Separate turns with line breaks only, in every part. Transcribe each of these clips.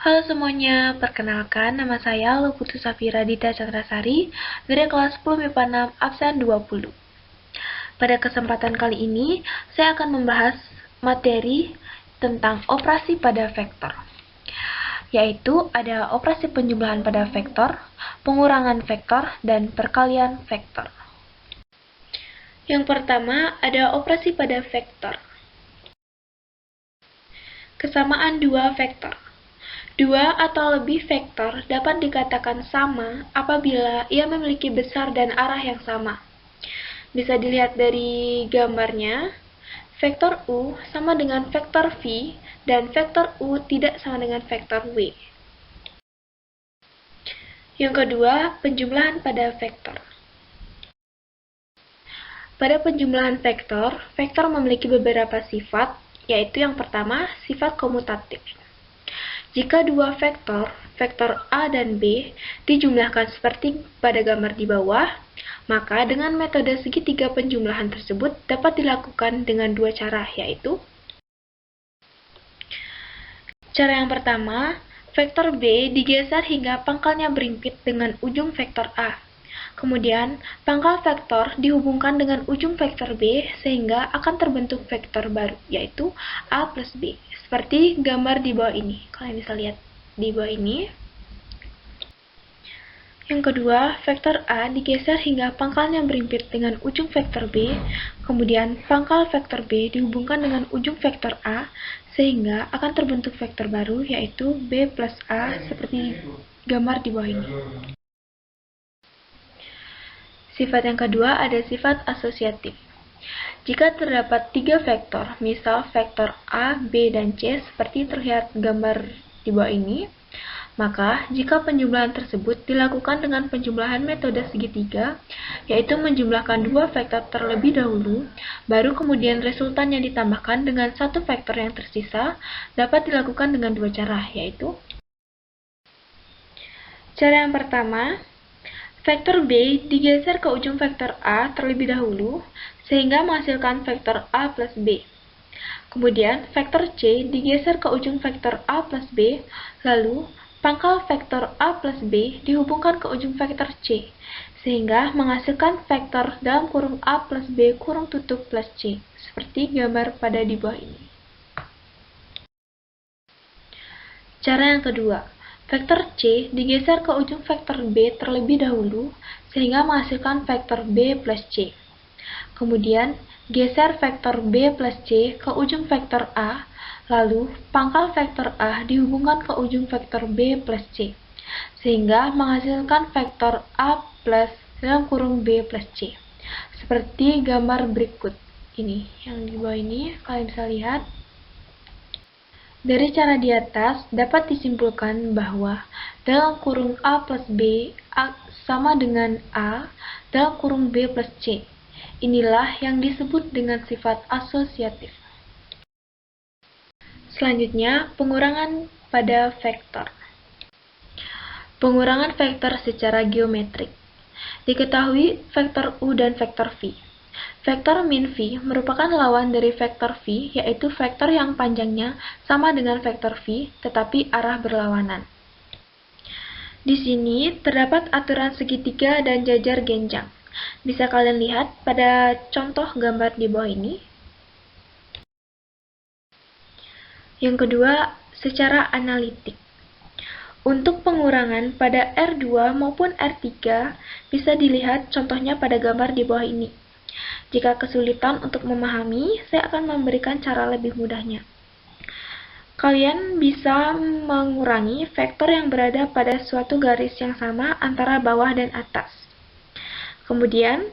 Halo semuanya, perkenalkan nama saya Luputu Safira Dita Chandrasari dari kelas 10 MIPA 6 absen 20. Pada kesempatan kali ini, saya akan membahas materi tentang operasi pada vektor, yaitu ada operasi penjumlahan pada vektor, pengurangan vektor, dan perkalian vektor. Yang pertama, ada operasi pada vektor. Kesamaan dua vektor. Dua atau lebih vektor dapat dikatakan sama apabila ia memiliki besar dan arah yang sama. Bisa dilihat dari gambarnya, vektor U sama dengan vektor V, dan vektor U tidak sama dengan vektor W. Yang kedua, penjumlahan pada vektor. Pada penjumlahan vektor, vektor memiliki beberapa sifat, yaitu yang pertama, sifat komutatif. Jika dua vektor, vektor A dan B, dijumlahkan seperti pada gambar di bawah, maka dengan metode segitiga penjumlahan tersebut dapat dilakukan dengan dua cara, yaitu cara yang pertama, vektor B digeser hingga pangkalnya berimpit dengan ujung vektor A. Kemudian, pangkal vektor dihubungkan dengan ujung vektor B sehingga akan terbentuk vektor baru, yaitu A plus B. Seperti gambar di bawah ini. Kalian bisa lihat di bawah ini. Yang kedua, vektor A digeser hingga pangkalnya berimpit dengan ujung vektor B, kemudian pangkal vektor B dihubungkan dengan ujung vektor A, sehingga akan terbentuk vektor baru, yaitu B plus A, seperti gambar di bawah ini. Sifat yang kedua ada sifat asosiatif. Jika terdapat tiga vektor, misal vektor A, B, dan C, seperti terlihat gambar di bawah ini, maka jika penjumlahan tersebut dilakukan dengan penjumlahan metode segitiga, yaitu menjumlahkan dua vektor terlebih dahulu, baru kemudian resultannya ditambahkan dengan satu vektor yang tersisa, dapat dilakukan dengan dua cara, yaitu cara yang pertama, vektor B digeser ke ujung vektor A terlebih dahulu, sehingga menghasilkan vektor A plus B. Kemudian, vektor C digeser ke ujung vektor A plus B, lalu pangkal vektor A plus B dihubungkan ke ujung vektor C, sehingga menghasilkan vektor dalam kurung A plus B kurung tutup plus C, seperti gambar pada di bawah ini. Cara yang kedua, vektor C digeser ke ujung vektor B terlebih dahulu, sehingga menghasilkan vektor B plus C. Kemudian, geser vektor B plus C ke ujung vektor A, lalu pangkal vektor A dihubungkan ke ujung vektor B plus C, sehingga menghasilkan vektor A plus dalam kurung B plus C. Seperti gambar berikut ini, yang di bawah ini kalian bisa lihat. Dari cara di atas, dapat disimpulkan bahwa dalam kurung A plus B A sama dengan A dalam kurung B plus C. Inilah yang disebut dengan sifat asosiatif. Selanjutnya, pengurangan pada vektor. Pengurangan vektor secara geometrik. Diketahui vektor U dan vektor V. Vektor min V merupakan lawan dari vektor V, yaitu vektor yang panjangnya sama dengan vektor V, tetapi arah berlawanan. Di sini terdapat aturan segitiga dan jajar genjang. Bisa kalian lihat pada contoh gambar di bawah ini. Yang kedua, secara analitik. Untuk pengurangan pada R2 maupun R3 bisa dilihat contohnya pada gambar di bawah ini. Jika kesulitan untuk memahami, saya akan memberikan cara lebih mudahnya. Kalian bisa mengurangi vektor yang berada pada suatu garis yang sama antara bawah dan atas. Kemudian,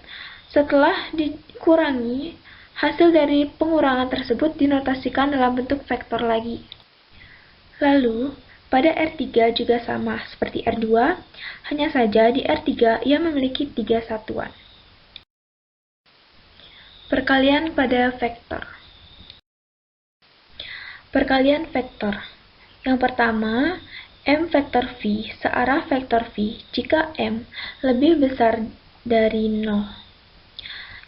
setelah dikurangi, hasil dari pengurangan tersebut dinotasikan dalam bentuk vektor lagi. Lalu, pada R3 juga sama seperti R2, hanya saja di R3 ia memiliki 3 satuan. Perkalian pada vektor. Perkalian vektor. Yang pertama, M vektor V searah vektor V jika M lebih besar dari 0.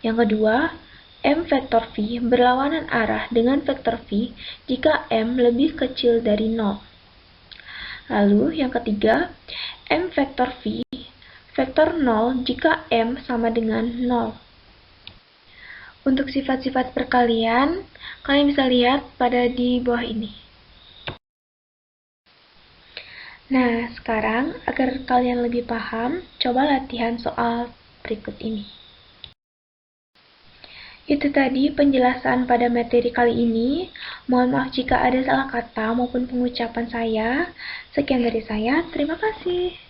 Yang kedua, M vektor V berlawanan arah dengan vektor V jika M lebih kecil dari 0. Lalu yang ketiga, M vektor V, vektor 0 jika M sama dengan 0. Untuk sifat-sifat perkalian, kalian bisa lihat pada di bawah ini. Nah, sekarang agar kalian lebih paham, coba latihan soal berikut ini. Itu tadi penjelasan pada materi kali ini. Mohon maaf jika ada salah kata maupun pengucapan saya. Sekian dari saya, terima kasih.